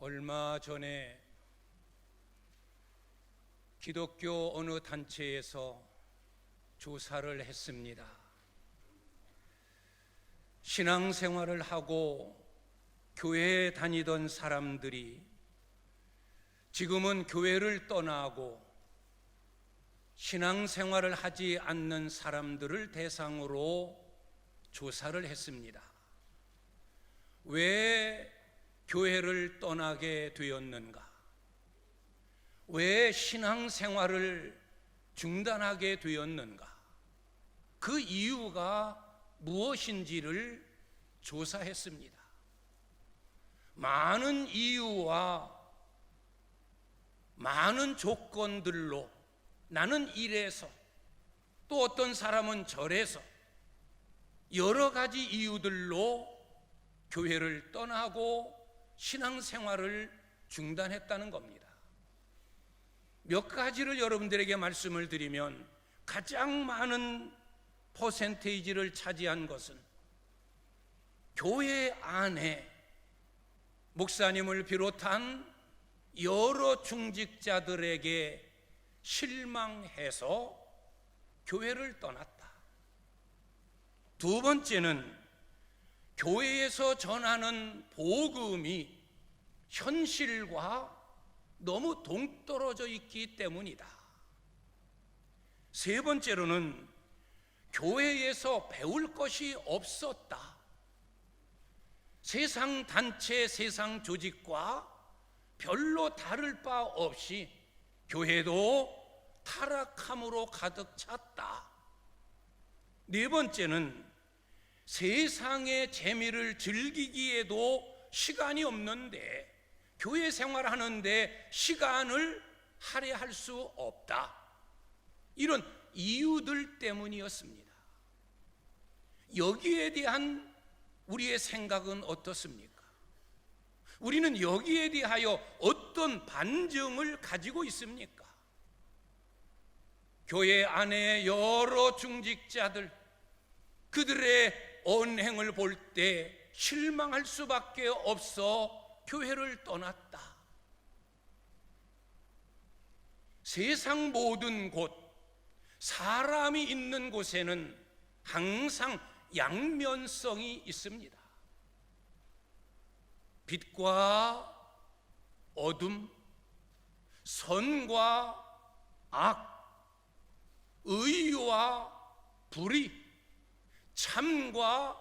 얼마 전에 기독교 어느 단체에서 조사를 했습니다. 신앙생활을 하고 교회에 다니던 사람들이 지금은 교회를 떠나고 신앙생활을 하지 않는 사람들을 대상으로 조사를 했습니다. 왜 교회를 떠나게 되었는가? 왜 신앙생활을 중단하게 되었는가? 그 이유가 무엇인지를 조사했습니다. 많은 이유와 많은 조건들로, 나는 이래서, 또 어떤 사람은 저래서, 여러 가지 이유들로 교회를 떠나고 신앙생활을 중단했다는 겁니다. 몇 가지를 여러분들에게 말씀을 드리면, 가장 많은 퍼센테이지를 차지한 것은 교회 안에 목사님을 비롯한 여러 중직자들에게 실망해서 교회를 떠났다. 두 번째는 교회에서 전하는 복음이 현실과 너무 동떨어져 있기 때문이다. 세 번째로는 교회에서 배울 것이 없었다. 세상 단체, 세상 조직과 별로 다를 바 없이 교회도 타락함으로 가득 찼다. 네 번째는 세상의 재미를 즐기기에도 시간이 없는데 교회 생활하는데 시간을 할애할 수 없다. 이런 이유들 때문이었습니다. 여기에 대한 우리의 생각은 어떻습니까? 우리는 여기에 대하여 어떤 반증을 가지고 있습니까? 교회 안에 여러 중직자들, 그들의 언행을 볼 때 실망할 수밖에 없어 교회를 떠났다. 세상 모든 곳, 사람이 있는 곳에는 항상 양면성이 있습니다. 빛과 어둠, 선과 악, 의와 불의, 참과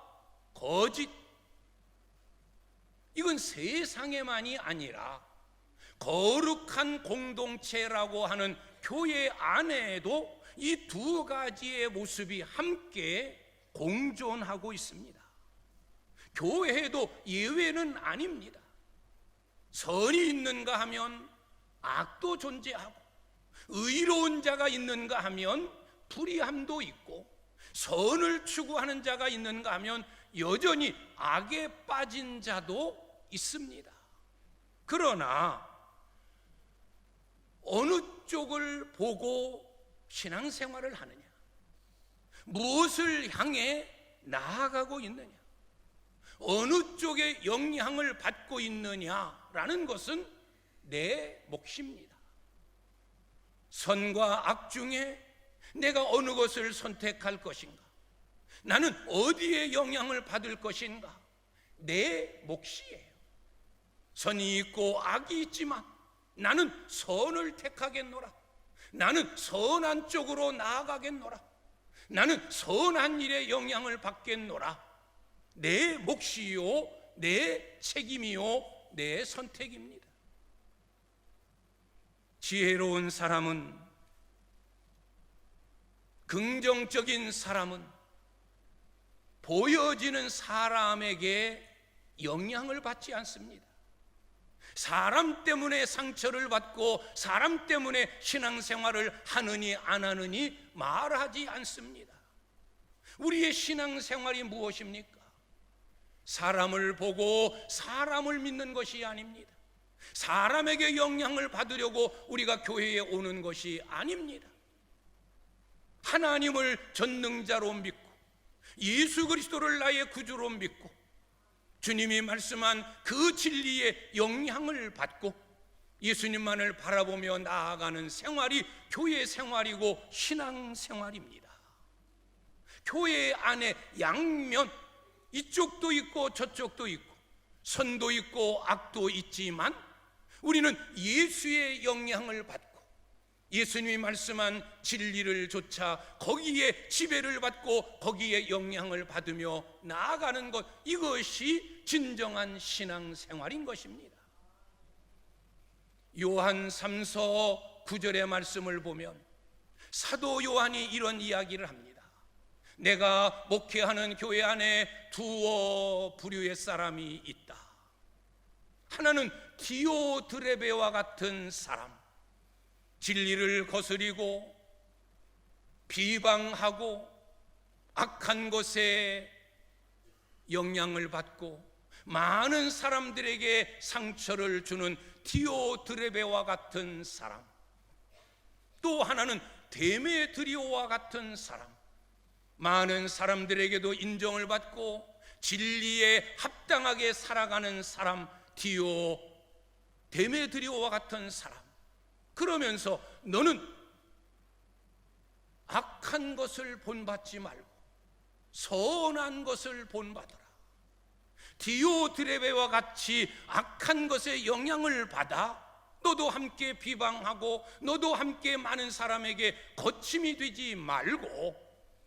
거짓. 이건 세상에만이 아니라 거룩한 공동체라고 하는 교회 안에도 이 두 가지의 모습이 함께 공존하고 있습니다. 교회도 예외는 아닙니다. 선이 있는가 하면 악도 존재하고, 의로운 자가 있는가 하면 불의함도 있고, 선을 추구하는 자가 있는가 하면 여전히 악에 빠진 자도 있습니다. 그러나 어느 쪽을 보고 신앙생활을 하느냐, 무엇을 향해 나아가고 있느냐, 어느 쪽에 영향을 받고 있느냐라는 것은 내 몫입니다. 선과 악 중에 내가 어느 것을 선택할 것인가, 나는 어디에 영향을 받을 것인가, 내 몫이에요. 선이 있고 악이 있지만 나는 선을 택하겠노라, 나는 선한 쪽으로 나아가겠노라, 나는 선한 일에 영향을 받겠노라. 내 몫이요, 내 책임이요, 내 선택입니다. 지혜로운 사람은, 긍정적인 사람은 보여지는 사람에게 영향을 받지 않습니다. 사람 때문에 상처를 받고 사람 때문에 신앙생활을 하느니 안 하느니 말하지 않습니다. 우리의 신앙생활이 무엇입니까? 사람을 보고 사람을 믿는 것이 아닙니다. 사람에게 영향을 받으려고 우리가 교회에 오는 것이 아닙니다. 하나님을 전능자로 믿고 예수 그리스도를 나의 구주로 믿고 주님이 말씀한 그 진리의 영향을 받고 예수님만을 바라보며 나아가는 생활이 교회 생활이고 신앙 생활입니다. 교회 안에 양면, 이쪽도 있고 저쪽도 있고 선도 있고 악도 있지만 우리는 예수의 영향을 받고 예수님이 말씀한 진리를 좇아 거기에 지배를 받고 거기에 영향을 받으며 나아가는 것, 이것이 진정한 신앙생활인 것입니다. 요한 3서 9절의 말씀을 보면 사도 요한이 이런 이야기를 합니다. 내가 목회하는 교회 안에 두어 부류의 사람이 있다. 하나는 디오드레베와 같은 사람, 진리를 거스리고 비방하고 악한 것에 영향을 받고 많은 사람들에게 상처를 주는 디오드레베와 같은 사람, 또 하나는 데메드리오와 같은 사람, 많은 사람들에게도 인정을 받고 진리에 합당하게 살아가는 사람, 데메드리오와 같은 사람. 그러면서 너는 악한 것을 본받지 말고 선한 것을 본받아라. 디오드레베와 같이 악한 것에 영향을 받아 너도 함께 비방하고 너도 함께 많은 사람에게 거침이 되지 말고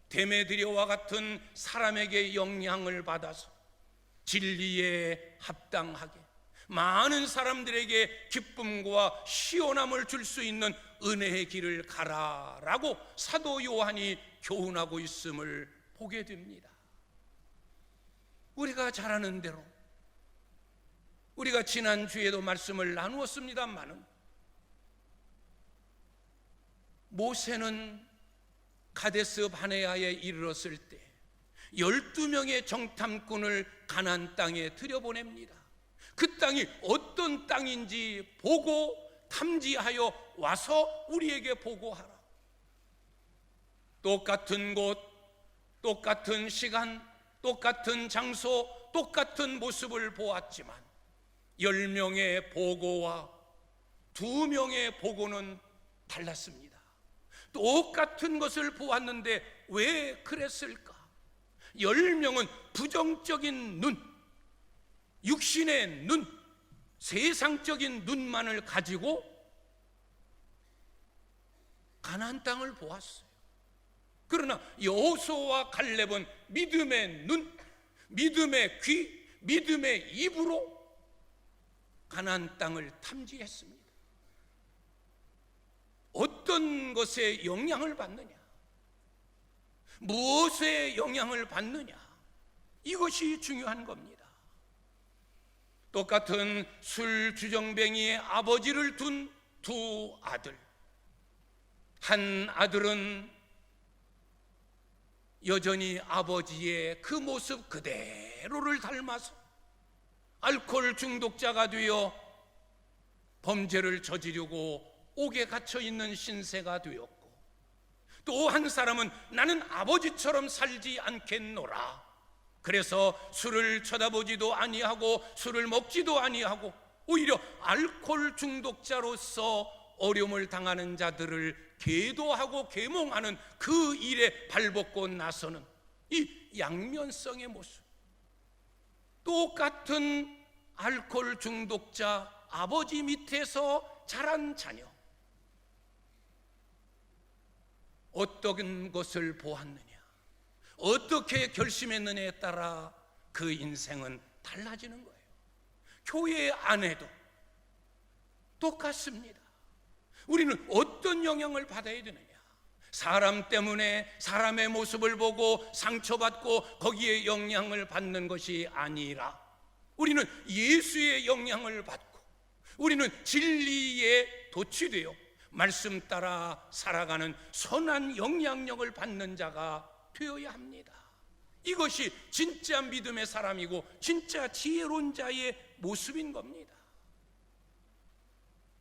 데메드리오와 같은 사람에게 영향을 받아서 진리에 합당하게 많은 사람들에게 기쁨과 시원함을 줄 수 있는 은혜의 길을 가라라고 사도 요한이 교훈하고 있음을 보게 됩니다. 우리가 잘 아는 대로 우리가 지난주에도 말씀을 나누었습니다마는 모세는 가데스 바네아에 이르렀을 때 12명의 정탐꾼을 가나안 땅에 들여보냅니다. 그 땅이 어떤 땅인지 보고 탐지하여 와서 우리에게 보고하라. 똑같은 곳, 똑같은 시간, 똑같은 장소, 똑같은 모습을 보았지만 10명의 보고와 2명의 보고는 달랐습니다. 똑같은 것을 보았는데 왜 그랬을까? 10명은 부정적인 눈, 육신의 눈, 세상적인 눈만을 가지고 가나안 땅을 보았어요. 그러나 여호수아와 갈렙은 믿음의 눈, 믿음의 귀, 믿음의 입으로 가나안 땅을 탐지했습니다. 어떤 것에 영향을 받느냐, 무엇에 영향을 받느냐, 이것이 중요한 겁니다. 똑같은 술 주정뱅이의 아버지를 둔 두 아들, 한 아들은 여전히 아버지의 그 모습 그대로를 닮아서 알코올 중독자가 되어 범죄를 저지르고 옥에 갇혀 있는 신세가 되었고, 또 한 사람은 나는 아버지처럼 살지 않겠노라, 그래서 술을 쳐다보지도 아니하고 술을 먹지도 아니하고 오히려 알코올 중독자로서 어려움을 당하는 자들을 계도하고 계몽하는 그 일에 발벗고 나서는 이 양면성의 모습. 똑같은 알코올 중독자 아버지 밑에서 자란 자녀, 어떤 것을 보았느냐, 어떻게 결심했느냐에 따라 그 인생은 달라지는 거예요. 교회 안에도 똑같습니다. 우리는 어떤 영향을 받아야 되느냐? 사람 때문에 사람의 모습을 보고 상처받고 거기에 영향을 받는 것이 아니라 우리는 예수의 영향을 받고 우리는 진리에 도취되어 말씀 따라 살아가는 선한 영향력을 받는 자가 되어야 합니다. 이것이 진짜 믿음의 사람이고 진짜 지혜로운 자의 모습인 겁니다.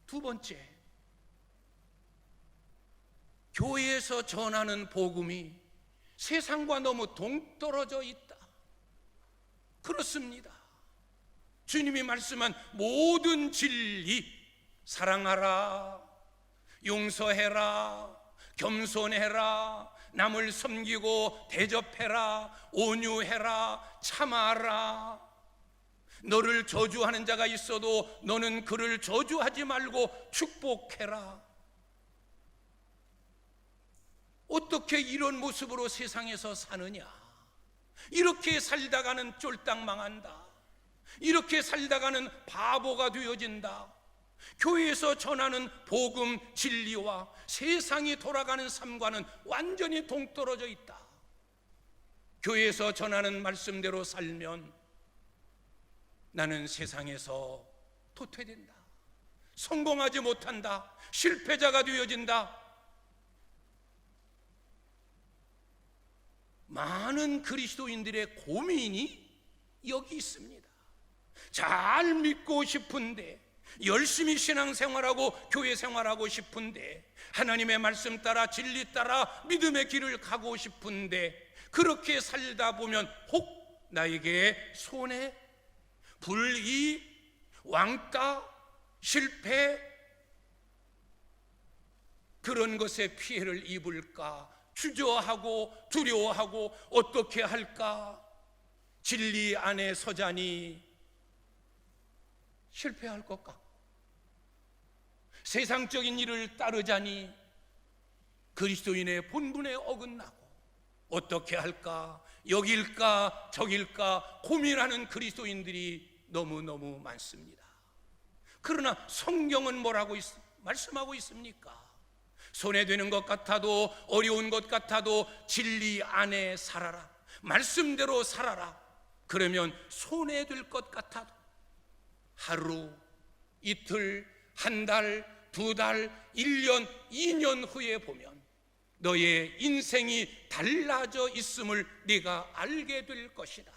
두 번째, 교회에서 전하는 복음이 세상과 너무 동떨어져 있다. 그렇습니다. 주님이 말씀한 모든 진리, 사랑하라, 용서해라, 겸손해라, 남을 섬기고 대접해라, 온유해라, 참아라. 너를 저주하는 자가 있어도 너는 그를 저주하지 말고 축복해라. 어떻게 이런 모습으로 세상에서 사느냐? 이렇게 살다가는 쫄딱 망한다. 이렇게 살다가는 바보가 되어진다. 교회에서 전하는 복음 진리와 세상이 돌아가는 삶과는 완전히 동떨어져 있다. 교회에서 전하는 말씀대로 살면 나는 세상에서 도태된다. 성공하지 못한다. 실패자가 되어진다. 많은 그리스도인들의 고민이 여기 있습니다. 잘 믿고 싶은데, 열심히 신앙생활하고 교회 생활하고 싶은데, 하나님의 말씀 따라 진리 따라 믿음의 길을 가고 싶은데, 그렇게 살다 보면 혹 나에게 손해, 불이, 왕따, 실패, 그런 것에 피해를 입을까 주저하고 두려워하고 어떻게 할까? 진리 안에 서자니 실패할 것 같고, 세상적인 일을 따르자니 그리스도인의 본분에 어긋나고, 어떻게 할까? 여길까 저길까 고민하는 그리스도인들이 너무너무 많습니다. 그러나 성경은 뭐라고 말씀하고 있습니까? 손해되는 것 같아도, 어려운 것 같아도 진리 안에 살아라, 말씀대로 살아라. 그러면 손해될 것 같아도 하루, 이틀, 한 달, 두 달, 1년, 2년 후에 보면 너의 인생이 달라져 있음을 네가 알게 될 것이다.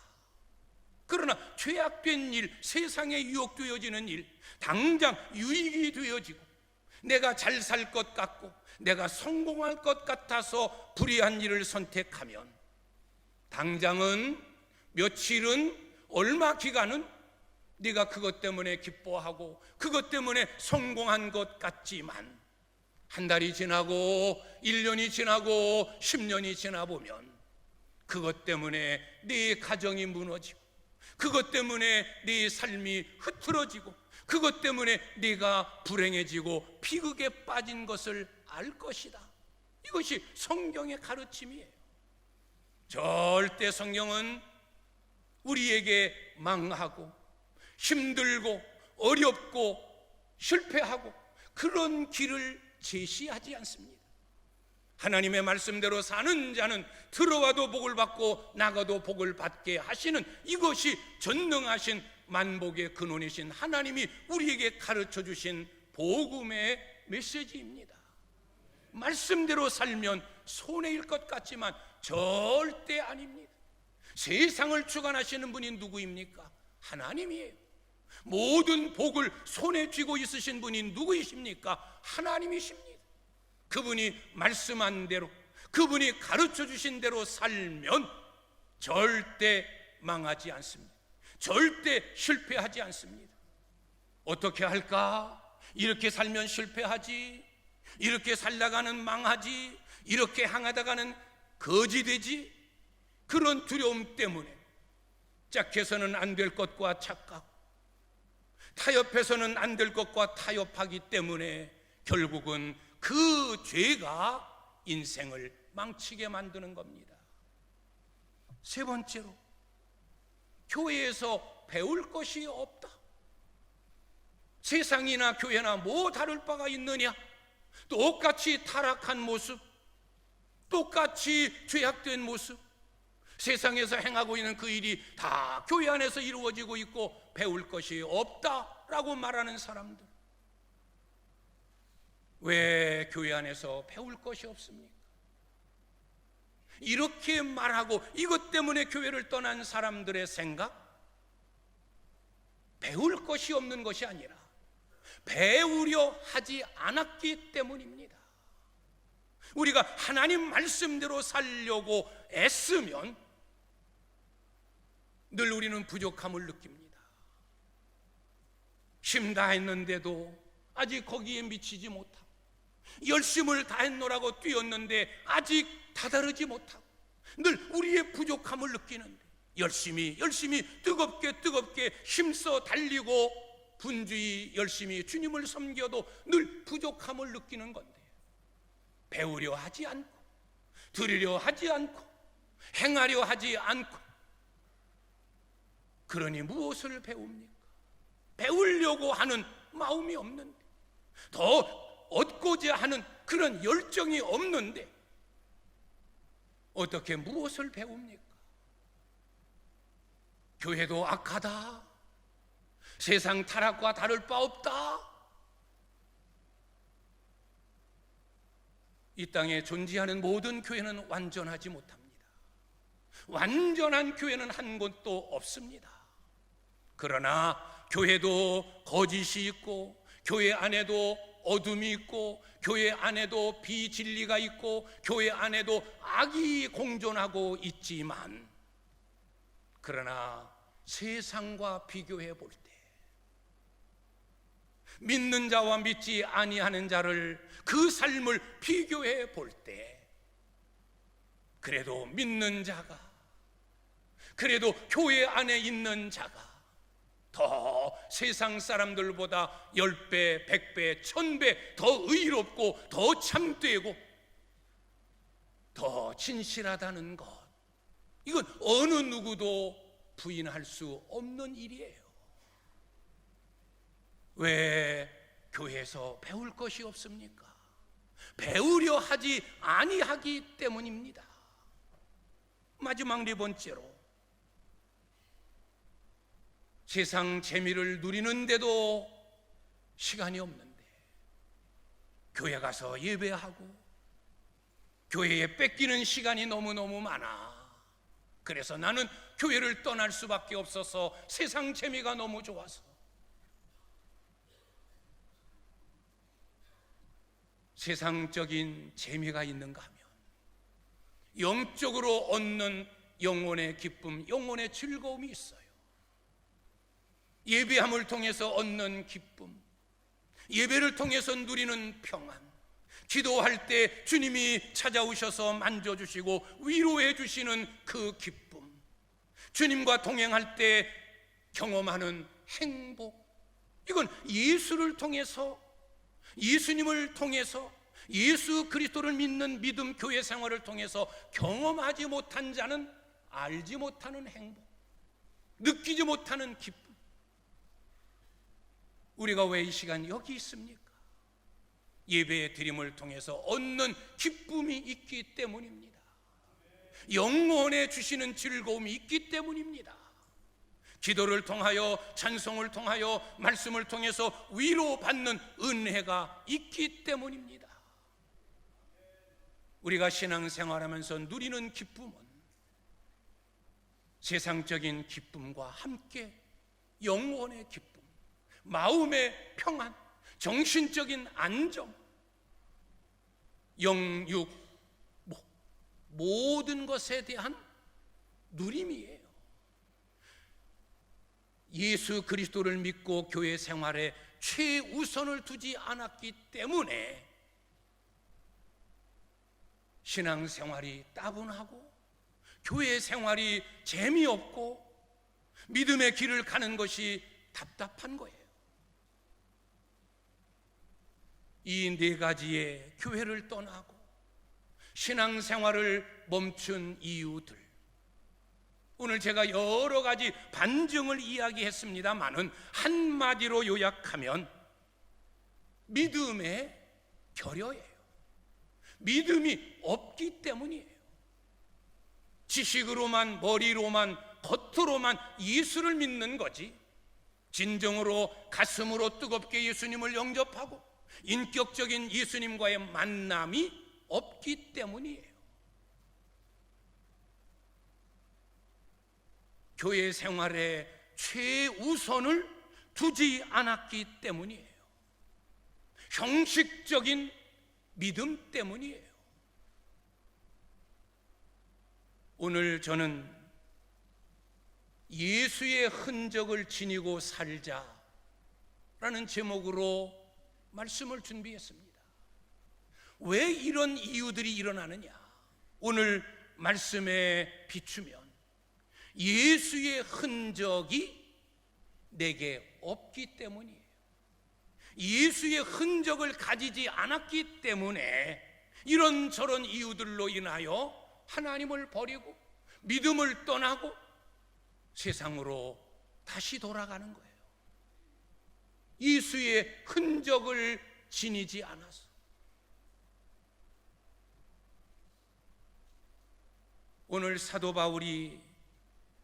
그러나 죄악된 일, 세상에 유혹되어지는 일, 당장 유익이 되어지고 내가 잘 살 것 같고 내가 성공할 것 같아서 불의한 일을 선택하면 당장은, 며칠은, 얼마 기간은 네가 그것 때문에 기뻐하고 그것 때문에 성공한 것 같지만, 한 달이 지나고 1년이 지나고 10년이 지나보면 그것 때문에 네 가정이 무너지고, 그것 때문에 네 삶이 흐트러지고, 그것 때문에 네가 불행해지고 비극에 빠진 것을 알 것이다. 이것이 성경의 가르침이에요. 절대 성경은 우리에게 망하고 힘들고 어렵고 실패하고 그런 길을 제시하지 않습니다. 하나님의 말씀대로 사는 자는 들어와도 복을 받고 나가도 복을 받게 하시는, 이것이 전능하신 만복의 근원이신 하나님이 우리에게 가르쳐 주신 복음의 메시지입니다. 말씀대로 살면 손해일 것 같지만 절대 아닙니다. 세상을 주관하시는 분이 누구입니까? 하나님이에요. 모든 복을 손에 쥐고 있으신 분이 누구이십니까? 하나님이십니다. 그분이 말씀한 대로, 그분이 가르쳐 주신 대로 살면 절대 망하지 않습니다. 절대 실패하지 않습니다. 어떻게 할까? 이렇게 살면 실패하지, 이렇게 살다가는 망하지, 이렇게 행하다가는 거지되지, 그런 두려움 때문에 짝해서는 안 될 것과 착각, 타협해서는 안 될 것과 타협하기 때문에 결국은 그 죄가 인생을 망치게 만드는 겁니다. 세 번째로, 교회에서 배울 것이 없다. 세상이나 교회나 뭐 다를 바가 있느냐? 똑같이 타락한 모습, 똑같이 죄악된 모습, 세상에서 행하고 있는 그 일이 다 교회 안에서 이루어지고 있고 배울 것이 없다라고 말하는 사람들, 왜 교회 안에서 배울 것이 없습니까? 이렇게 말하고 이것 때문에 교회를 떠난 사람들의 생각, 배울 것이 없는 것이 아니라 배우려 하지 않았기 때문입니다. 우리가 하나님 말씀대로 살려고 애쓰면 늘 우리는 부족함을 느낍니다. 힘 다했는데도 아직 거기에 미치지 못하고, 열심을 다했노라고 뛰었는데 아직 다다르지 못하고, 늘 우리의 부족함을 느끼는데 열심히 뜨겁게 힘써 달리고 분주히 열심히 주님을 섬겨도 늘 부족함을 느끼는 건데, 배우려 하지 않고 들으려 하지 않고 행하려 하지 않고, 그러니 무엇을 배웁니까? 배우려고 하는 마음이 없는데, 더 얻고자 하는 그런 열정이 없는데 어떻게 무엇을 배웁니까? 교회도 악하다, 세상 타락과 다를 바 없다, 이 땅에 존재하는 모든 교회는 완전하지 못합니다. 완전한 교회는 한 곳도 없습니다. 그러나 교회도 거짓이 있고, 교회 안에도 어둠이 있고, 교회 안에도 비진리가 있고, 교회 안에도 악이 공존하고 있지만, 그러나 세상과 비교해 볼 때, 믿는 자와 믿지 아니하는 자를, 그 삶을 비교해 볼 때, 그래도 믿는 자가, 그래도 교회 안에 있는 자가 더 세상 사람들보다 10배, 100배, 1000배 더 의롭고 더 참되고 더 진실하다는 것, 이건 어느 누구도 부인할 수 없는 일이에요. 왜 교회에서 배울 것이 없습니까? 배우려 하지 아니하기 때문입니다. 마지막 네 번째로, 세상 재미를 누리는데도 시간이 없는데 교회 가서 예배하고 교회에 뺏기는 시간이 너무너무 많아. 그래서 나는 교회를 떠날 수밖에 없어서 세상 재미가 너무 좋아서. 세상적인 재미가 있는가 하면 영적으로 얻는 영혼의 기쁨, 영혼의 즐거움이 있어요. 예배함을 통해서 얻는 기쁨, 예배를 통해서 누리는 평안, 기도할 때 주님이 찾아오셔서 만져주시고 위로해 주시는 그 기쁨, 주님과 동행할 때 경험하는 행복, 이건 예수를 통해서, 예수님을 통해서, 예수 그리스도를 믿는 믿음 교회 생활을 통해서 경험하지 못한 자는 알지 못하는 행복, 느끼지 못하는 기쁨. 우리가 왜 이 시간 여기 있습니까? 예배의 드림을 통해서 얻는 기쁨이 있기 때문입니다. 영혼에 주시는 즐거움이 있기 때문입니다. 기도를 통하여, 찬송을 통하여, 말씀을 통해서 위로받는 은혜가 있기 때문입니다. 우리가 신앙생활하면서 누리는 기쁨은 세상적인 기쁨과 함께 영혼의 기쁨, 마음의 평안, 정신적인 안정, 영육, 모든 것에 대한 누림이에요. 예수 그리스도를 믿고 교회 생활에 최우선을 두지 않았기 때문에 신앙생활이 따분하고 교회 생활이 재미없고 믿음의 길을 가는 것이 답답한 거예요. 이 네 가지의 교회를 떠나고 신앙생활을 멈춘 이유들, 오늘 제가 여러 가지 반증을 이야기했습니다만은 한마디로 요약하면 믿음의 결여예요. 믿음이 없기 때문이에요. 지식으로만, 머리로만, 겉으로만 예수를 믿는 거지, 진정으로 가슴으로 뜨겁게 예수님을 영접하고 인격적인 예수님과의 만남이 없기 때문이에요. 교회 생활에 최우선을 두지 않았기 때문이에요. 형식적인 믿음 때문이에요. 오늘 저는 예수의 흔적을 지니고 살자, 라는 제목으로 말씀을 준비했습니다. 왜 이런 이유들이 일어나느냐? 오늘 말씀에 비추면 예수의 흔적이 내게 없기 때문이에요. 예수의 흔적을 가지지 않았기 때문에 이런저런 이유들로 인하여 하나님을 버리고 믿음을 떠나고 세상으로 다시 돌아가는 거예요. 예수의 흔적을 지니지 않아서. 오늘 사도 바울이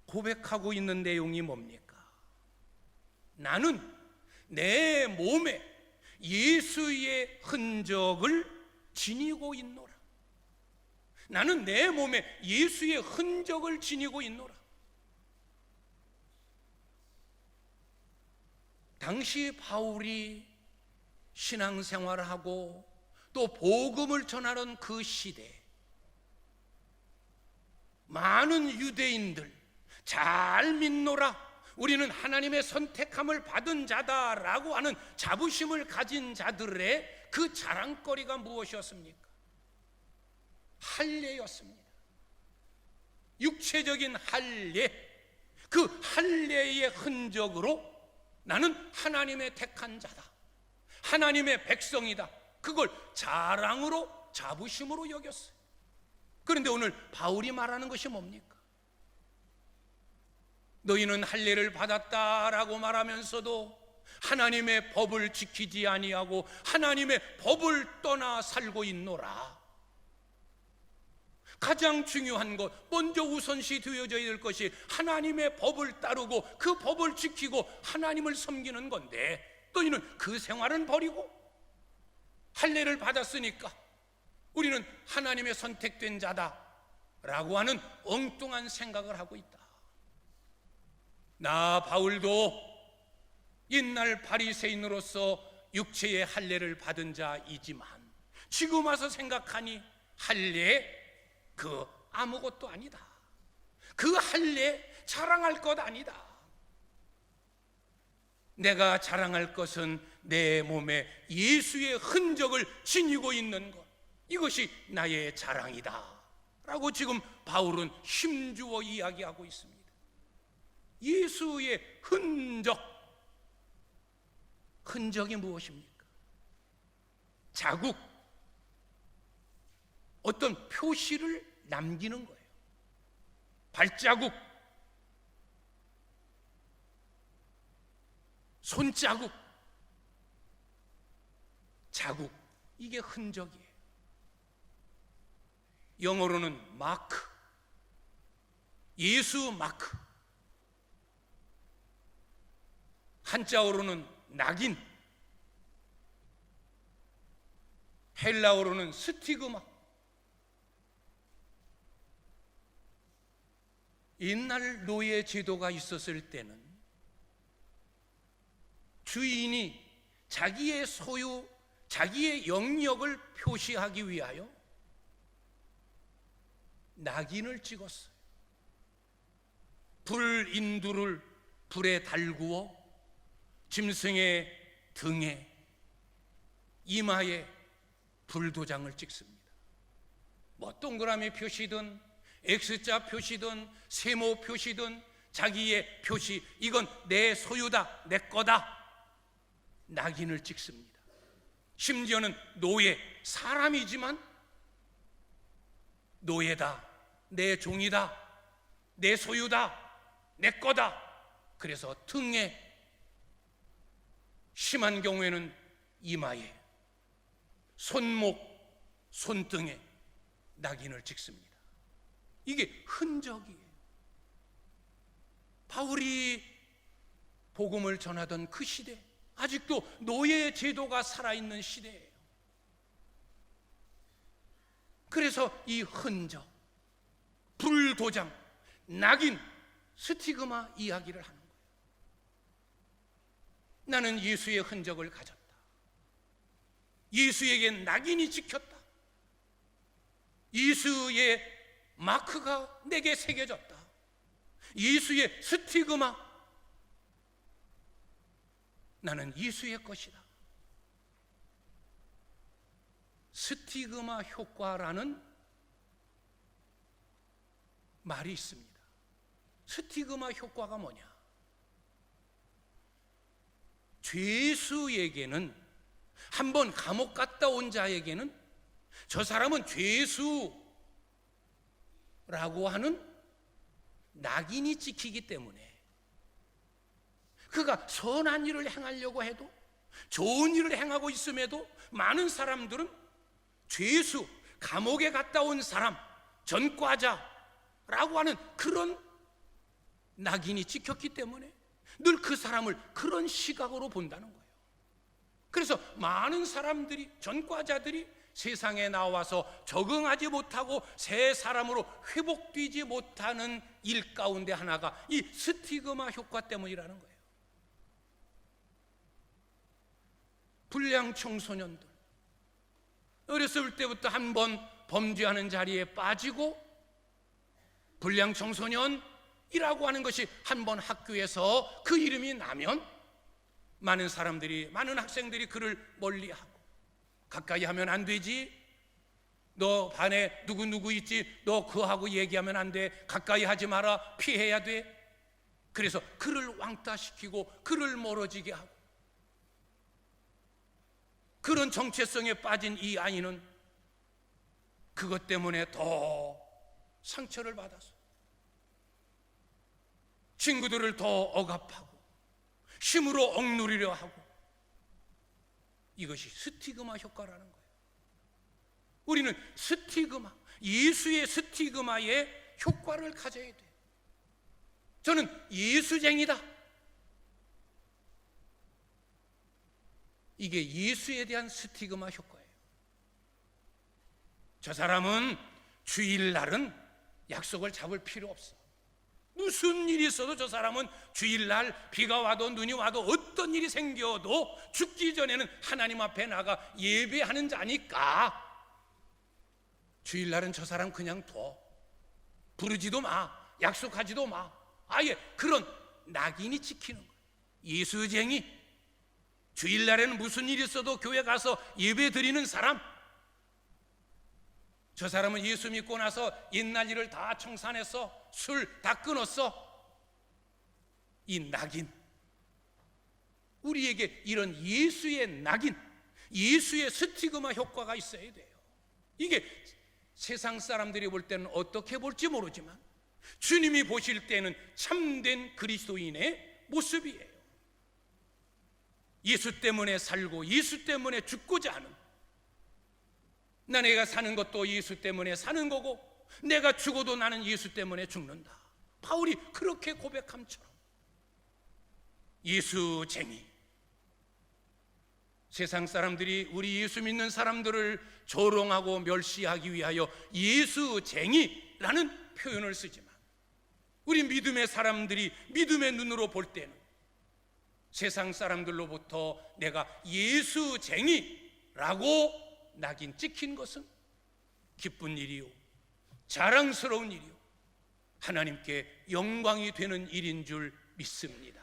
고백하고 있는 내용이 뭡니까? 나는 내 몸에 예수의 흔적을 지니고 있노라. 나는 내 몸에 예수의 흔적을 지니고 있노라. 당시 바울이 신앙생활을 하고 또 복음을 전하는 그 시대, 많은 유대인들 잘 믿노라, 우리는 하나님의 선택함을 받은 자다라고 하는 자부심을 가진 자들의 그 자랑거리가 무엇이었습니까? 할례였습니다. 육체적인 할례, 그 할례의 흔적으로 나는 하나님의 택한 자다, 하나님의 백성이다, 그걸 자랑으로 자부심으로 여겼어요. 그런데 오늘 바울이 말하는 것이 뭡니까? 너희는 할례를 받았다라고 말하면서도 하나님의 법을 지키지 아니하고 하나님의 법을 떠나 살고 있노라. 가장 중요한 것, 먼저 우선시 되어져야 될 것이 하나님의 법을 따르고 그 법을 지키고 하나님을 섬기는 건데, 너희는 그 생활은 버리고 할례를 받았으니까 우리는 하나님의 선택된 자다라고 하는 엉뚱한 생각을 하고 있다. 나 바울도 옛날 바리새인으로서 육체의 할례를 받은 자이지만 지금 와서 생각하니 할례 그 아무것도 아니다. 그 할례 자랑할 것 아니다. 내가 자랑할 것은 내 몸에 예수의 흔적을 지니고 있는 것, 이것이 나의 자랑이다 라고 지금 바울은 힘주어 이야기하고 있습니다. 예수의 흔적이 무엇입니까? 자국, 어떤 표시를 남기는 거예요. 발자국, 손자국, 자국, 이게 흔적이에요. 영어로는 마크, 예수 마크, 한자어로는 낙인, 헬라어로는 스티그마. 옛날 노예 제도가 있었을 때는 주인이 자기의 소유, 자기의 영역을 표시하기 위하여 낙인을 찍었어요. 불인두를 불에 달구어 짐승의 등에, 이마에 불도장을 찍습니다. 뭐 동그라미 표시든 X자 표시든 세모 표시든 자기의 표시, 이건 내 소유다, 내 거다, 낙인을 찍습니다. 심지어는 노예, 사람이지만 노예다, 내 종이다, 내 소유다, 내 거다. 그래서 등에, 심한 경우에는 이마에, 손목, 손등에 낙인을 찍습니다. 이게 흔적이에요. 바울이 복음을 전하던 그 시대, 아직도 노예 제도가 살아있는 시대예요. 그래서 이 흔적, 불도장, 낙인, 스티그마 이야기를 하는 거예요. 나는 예수의 흔적을 가졌다. 예수에게 낙인이 찍혔다. 예수의 마크가 내게 새겨졌다. 예수의 스티그마, 나는 예수의 것이다. 스티그마 효과라는 말이 있습니다. 스티그마 효과가 뭐냐? 죄수에게는, 한번 감옥 갔다 온 자에게는 저 사람은 죄수라고 하는 낙인이 찍히기 때문에 그가 선한 일을 행하려고 해도, 좋은 일을 행하고 있음에도 많은 사람들은 죄수, 감옥에 갔다 온 사람, 전과자라고 하는 그런 낙인이 찍혔기 때문에 늘 그 사람을 그런 시각으로 본다는 거예요. 그래서 많은 사람들이, 전과자들이 세상에 나와서 적응하지 못하고 새 사람으로 회복되지 못하는 일 가운데 하나가 이 스티그마 효과 때문이라는 거예요. 불량 청소년들, 어렸을 때부터 한번 범죄하는 자리에 빠지고 불량 청소년이라고 하는 것이 한번 학교에서 그 이름이 나면 많은 사람들이, 많은 학생들이 그를 멀리하고, 가까이 하면 안 되지, 너 반에 누구 있지, 너 그하고 얘기하면 안 돼, 가까이 하지 마라, 피해야 돼. 그래서 그를 왕따시키고 그를 멀어지게 하고, 그런 정체성에 빠진 이 아이는 그것 때문에 더 상처를 받아서 친구들을 더 억압하고 힘으로 억누리려 하고, 이것이 스티그마 효과라는 거예요. 우리는 스티그마, 예수의 스티그마의 효과를 가져야 돼요. 저는 예수쟁이다, 이게 예수에 대한 스티그마 효과예요. 저 사람은 주일날은 약속을 잡을 필요 없어. 무슨 일이 있어도 저 사람은 주일날 비가 와도 눈이 와도 어떤 일이 생겨도 죽기 전에는 하나님 앞에 나가 예배하는 자니까 주일날은 저 사람 그냥 둬. 부르지도 마, 약속하지도 마. 아예 그런 낙인이 찍히는 거예요. 예수쟁이, 주일날에는 무슨 일이 있어도 교회 가서 예배 드리는 사람, 저 사람은 예수 믿고 나서 옛날 일을 다 청산했어, 술 다 끊었어. 이 낙인, 우리에게 이런 예수의 낙인, 예수의 스티그마 효과가 있어야 돼요. 이게 세상 사람들이 볼 때는 어떻게 볼지 모르지만 주님이 보실 때는 참된 그리스도인의 모습이에요. 예수 때문에 살고 예수 때문에 죽고자 하는, 내가 사는 것도 예수 때문에 사는 거고 내가 죽어도 나는 예수 때문에 죽는다. 바울이 그렇게 고백함처럼 예수쟁이, 세상 사람들이 우리 예수 믿는 사람들을 조롱하고 멸시하기 위하여 예수쟁이라는 표현을 쓰지만, 우리 믿음의 사람들이 믿음의 눈으로 볼 때는 세상 사람들로부터 내가 예수쟁이라고 낙인 찍힌 것은 기쁜 일이요, 자랑스러운 일이요, 하나님께 영광이 되는 일인 줄 믿습니다.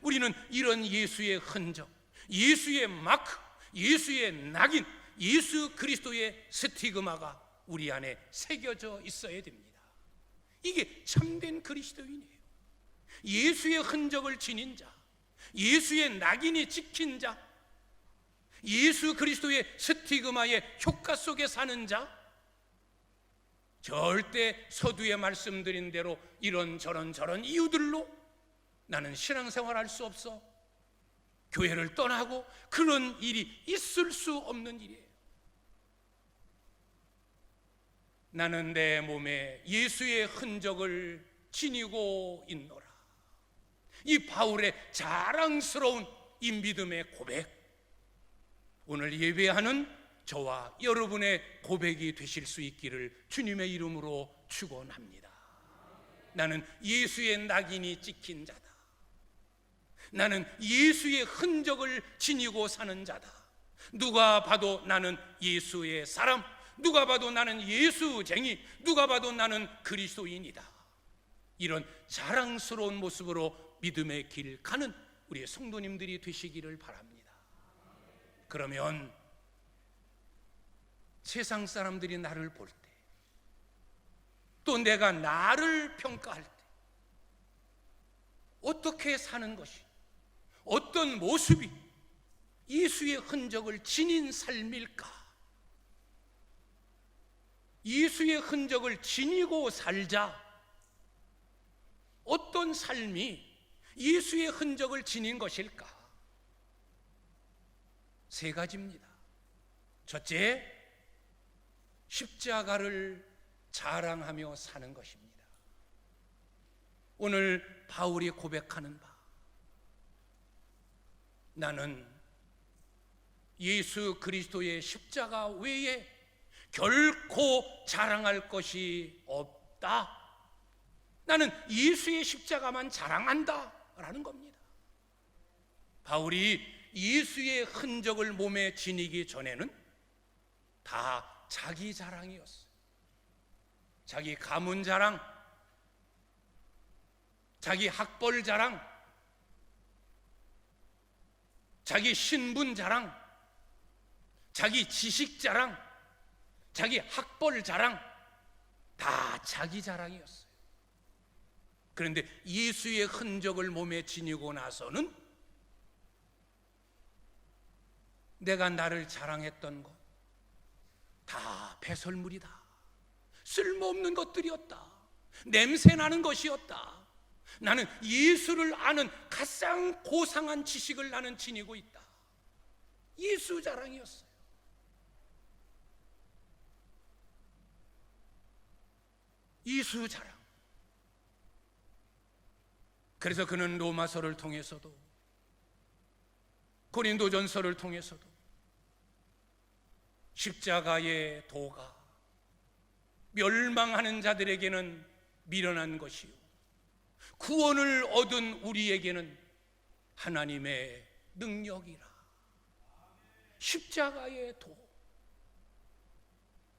우리는 이런 예수의 흔적, 예수의 마크, 예수의 낙인, 예수 그리스도의 스티그마가 우리 안에 새겨져 있어야 됩니다. 이게 참된 그리스도인이에요. 예수의 흔적을 지닌 자, 예수의 낙인이 찍힌 자, 예수 그리스도의 스티그마의 효과 속에 사는 자, 절대 서두에 말씀드린 대로 이런저런 저런 이유들로 나는 신앙생활 할 수 없어, 교회를 떠나고, 그런 일이 있을 수 없는 일이에요. 나는 내 몸에 예수의 흔적을 지니고 있노라. 이 바울의 자랑스러운 이 믿음의 고백, 오늘 예배하는 저와 여러분의 고백이 되실 수 있기를 주님의 이름으로 축원합니다. 나는 예수의 낙인이 찍힌 자다. 나는 예수의 흔적을 지니고 사는 자다. 누가 봐도 나는 예수의 사람, 누가 봐도 나는 예수쟁이, 누가 봐도 나는 그리스도인이다. 이런 자랑스러운 모습으로 믿음의 길 가는 우리 성도님들이 되시기를 바랍니다. 그러면 세상 사람들이 나를 볼 때, 또 내가 나를 평가할 때 어떻게 사는 것이, 어떤 모습이 예수의 흔적을 지닌 삶일까? 예수의 흔적을 지니고 살자. 어떤 삶이 예수의 흔적을 지닌 것일까? 세 가지입니다. 첫째, 십자가를 자랑하며 사는 것입니다. 오늘 바울이 고백하는 바, 나는 예수 그리스도의 십자가 외에 결코 자랑할 것이 없다. 나는 예수의 십자가만 자랑한다 라는 겁니다. 바울이 예수의 흔적을 몸에 지니기 전에는 다 자기 자랑이었어요. 자기 가문 자랑, 자기 학벌 자랑, 자기 신분 자랑, 자기 지식 자랑, 자기 학벌 자랑, 다 자기 자랑이었어요. 그런데 예수의 흔적을 몸에 지니고 나서는 내가 나를 자랑했던 것 다 배설물이다. 쓸모없는 것들이었다. 냄새나는 것이었다. 나는 예수를 아는 가장 고상한 지식을 나는 지니고 있다. 예수 자랑이었어요. 예수 자랑. 그래서 그는 로마서를 통해서도 고린도전서를 통해서도 십자가의 도가 멸망하는 자들에게는 미련한 것이요 구원을 얻은 우리에게는 하나님의 능력이라. 십자가의 도.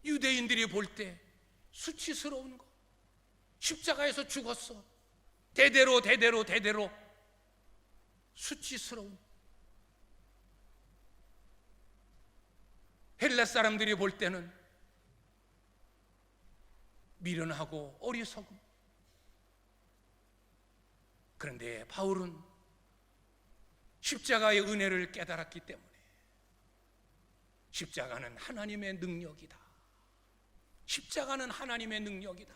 유대인들이 볼 때 수치스러운 것. 십자가에서 죽었어. 대대로 수치스러운. 헬라 사람들이 볼 때는 미련하고 어리석음. 그런데 바울은 십자가의 은혜를 깨달았기 때문에 십자가는 하나님의 능력이다. 십자가는 하나님의 능력이다.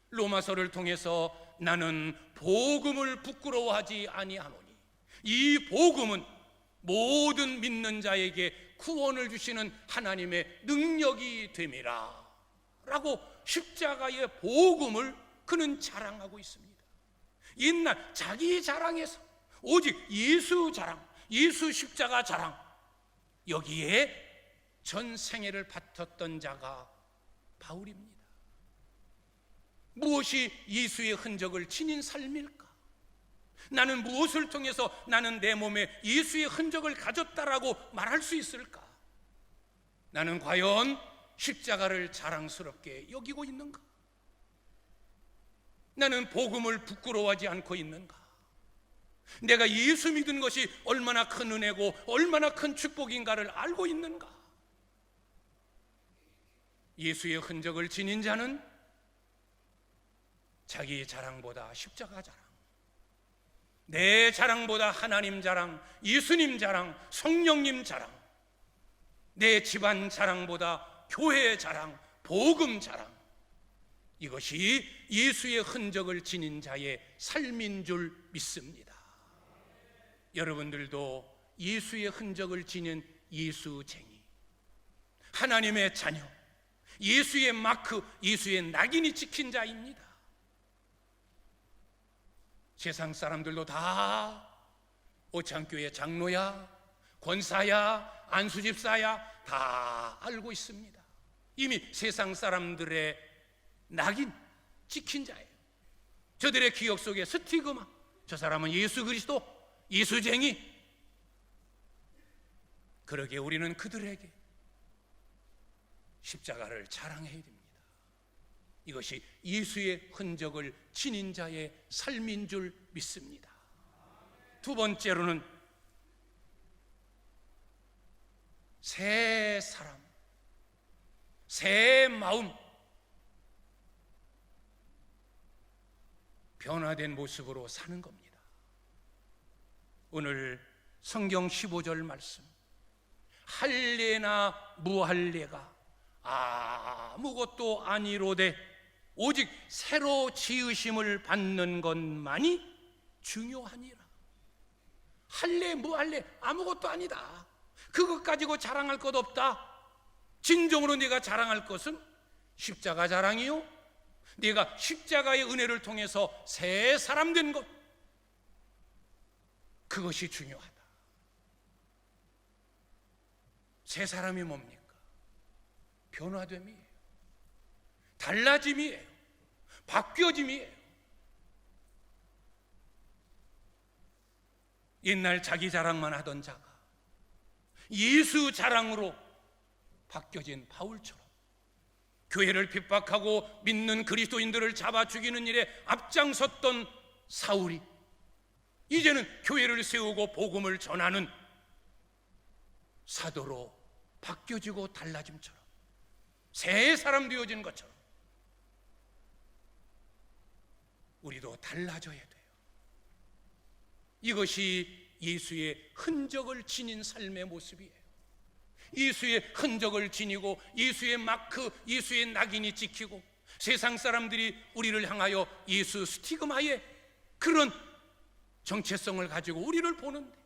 로마서를 통해서 나는 복음을 부끄러워하지 아니하노니 이 복음은 모든 믿는 자에게 구원을 주시는 하나님의 능력이 됨이라 라고 십자가의 복음을 그는 자랑하고 있습니다. 옛날 자기 자랑에서 오직 예수 자랑, 예수 십자가 자랑, 여기에 전 생애를 바쳤던 자가 바울입니다. 무엇이 예수의 흔적을 지닌 삶일까? 나는 무엇을 통해서 나는 내 몸에 예수의 흔적을 가졌다라고 말할 수 있을까? 나는 과연 십자가를 자랑스럽게 여기고 있는가? 나는 복음을 부끄러워하지 않고 있는가? 내가 예수 믿은 것이 얼마나 큰 은혜고 얼마나 큰 축복인가를 알고 있는가? 예수의 흔적을 지닌 자는 자기 자랑보다 십자가 자랑, 내 자랑보다 하나님 자랑, 예수님 자랑, 성령님 자랑, 내 집안 자랑보다 교회 자랑, 복음 자랑, 이것이 예수의 흔적을 지닌 자의 삶인 줄 믿습니다. 여러분들도 예수의 흔적을 지닌 예수쟁이, 하나님의 자녀, 예수의 마크, 예수의 낙인이 찍힌 자입니다. 세상 사람들도 다 오창교회 장로야, 권사야, 안수집사야 다 알고 있습니다. 이미 세상 사람들의 낙인 찍힌 자예요. 저들의 기억 속에 스티그마, 저 사람은 예수 그리스도, 예수쟁이. 그러기에 우리는 그들에게 십자가를 자랑해야 됩니다. 이것이 예수의 흔적을 지닌 자의 삶인 줄 믿습니다. 두 번째로는 새 사람, 새 마음, 변화된 모습으로 사는 겁니다. 오늘 성경 15절 말씀, 할례나 무할례가 아무것도 아니로되 오직 새로 지으심을 받는 것만이 중요하니라. 할례 무할례 아무것도 아니다. 그것 가지고 자랑할 것 없다. 진정으로 네가 자랑할 것은 십자가 자랑이요, 네가 십자가의 은혜를 통해서 새 사람 된 것, 그것이 중요하다. 새 사람이 뭡니까? 변화됨이에요. 달라짐이에요. 바뀌어짐이에요. 옛날 자기 자랑만 하던 자가 예수 자랑으로 바뀌어진 바울처럼 교회를 핍박하고 믿는 그리스도인들을 잡아 죽이는 일에 앞장섰던 사울이 이제는 교회를 세우고 복음을 전하는 사도로 바뀌어지고 달라짐처럼, 새 사람 되어진 것처럼 우리도 달라져야 돼요. 이것이 예수의 흔적을 지닌 삶의 모습이에요. 예수의 흔적을 지니고 예수의 마크, 예수의 낙인이 찍히고 세상 사람들이 우리를 향하여 예수 스티그마의 그런 정체성을 가지고 우리를 보는데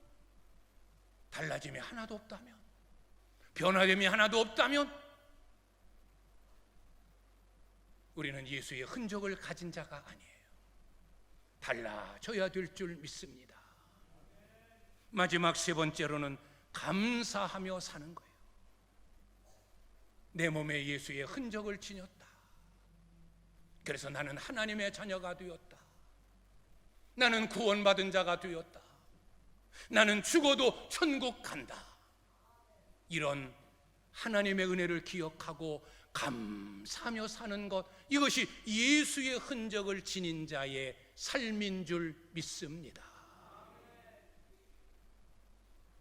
달라짐이 하나도 없다면, 변화됨이 하나도 없다면 우리는 예수의 흔적을 가진 자가 아니에요. 달라져야 될 줄 믿습니다. 마지막 세 번째로는 감사하며 사는 거예요. 내 몸에 예수의 흔적을 지녔다. 그래서 나는 하나님의 자녀가 되었다. 나는 구원받은 자가 되었다. 나는 죽어도 천국 간다. 이런 하나님의 은혜를 기억하고 감사하며 사는 것, 이것이 예수의 흔적을 지닌 자의 삶인 줄 믿습니다.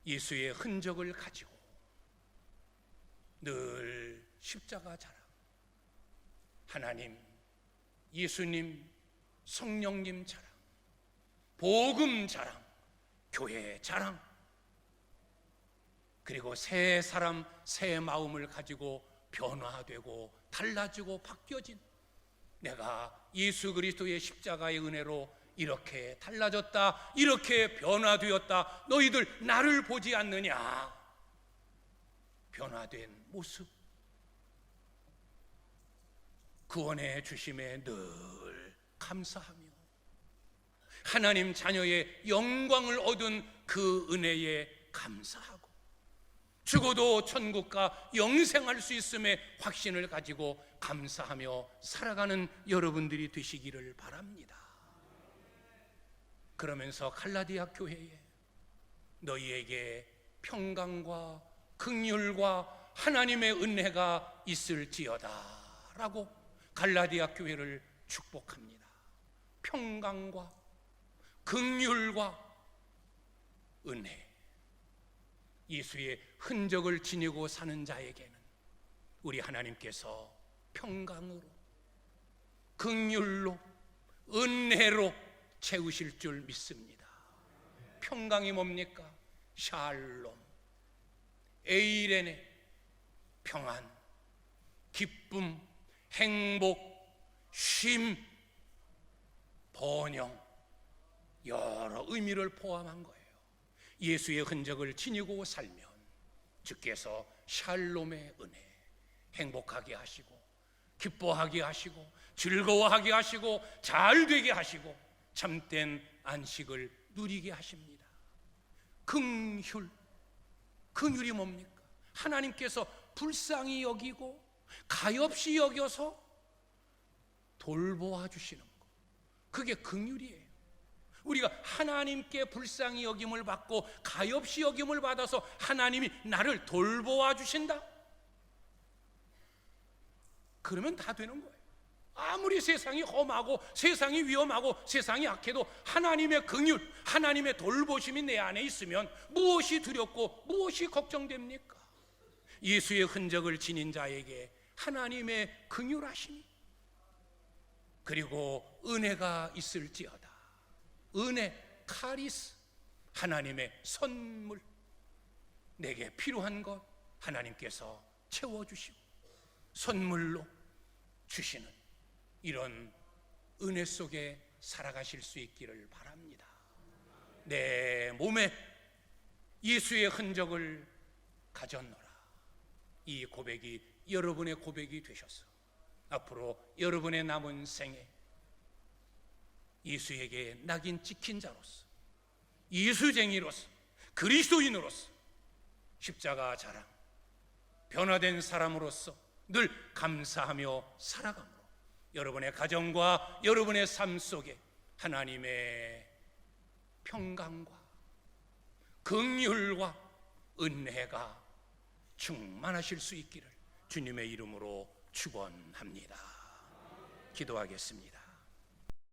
예수의 흔적을 가지고 늘 십자가 자랑, 하나님, 예수님, 성령님 자랑, 복음 자랑, 교회 자랑, 그리고 새 사람, 새 마음을 가지고 변화되고 달라지고 바뀌어진, 내가 예수 그리스도의 십자가의 은혜로 이렇게 달라졌다, 이렇게 변화되었다, 너희들 나를 보지 않느냐? 변화된 모습, 구원의 주심에 늘 감사하며 하나님 자녀의 영광을 얻은 그 은혜에 감사하고 죽어도 천국과 영생할 수 있음에 확신을 가지고 감사하며 살아가는 여러분들이 되시기를 바랍니다. 그러면서 갈라디아 교회에 너희에게 평강과 긍휼과 하나님의 은혜가 있을지어다 라고 갈라디아 교회를 축복합니다. 평강과 긍휼과 은혜, 예수의 흔적을 지니고 사는 자에게는 우리 하나님께서 평강으로, 긍휼로, 은혜로 채우실 줄 믿습니다. 평강이 뭡니까? 샬롬, 에이레네, 평안, 기쁨, 행복, 쉼, 번영, 여러 의미를 포함한 거예요. 예수의 흔적을 지니고 살면 주께서 샬롬의 은혜, 행복하게 하시고 기뻐하게 하시고 즐거워하게 하시고 잘되게 하시고 참된 안식을 누리게 하십니다. 긍휼, 긍휼이 뭡니까? 하나님께서 불쌍히 여기고 가엾이 여겨서 돌보아 주시는 것, 그게 긍휼이에요. 우리가 하나님께 불쌍히 여김을 받고 가엾이 여김을 받아서 하나님이 나를 돌보아 주신다, 그러면 다 되는 거예요. 아무리 세상이 험하고 세상이 위험하고 세상이 악해도 하나님의 긍휼, 하나님의 돌보심이 내 안에 있으면 무엇이 두렵고 무엇이 걱정됩니까? 예수의 흔적을 지닌 자에게 하나님의 긍휼하심이 그리고 은혜가 있을지어다. 은혜, 카리스, 하나님의 선물, 내게 필요한 것 하나님께서 채워주시고 선물로 주시는 이런 은혜 속에 살아가실 수 있기를 바랍니다. 내 몸에 예수의 흔적을 가졌노라. 이 고백이 여러분의 고백이 되셔서 앞으로 여러분의 남은 생에 예수에게 낙인 찍힌 자로서, 예수쟁이로서, 그리스도인으로서 십자가 자랑, 변화된 사람으로서 늘 감사하며 살아감으로 여러분의 가정과 여러분의 삶 속에 하나님의 평강과 긍휼과 은혜가 충만하실 수 있기를 주님의 이름으로 축원합니다. 기도하겠습니다.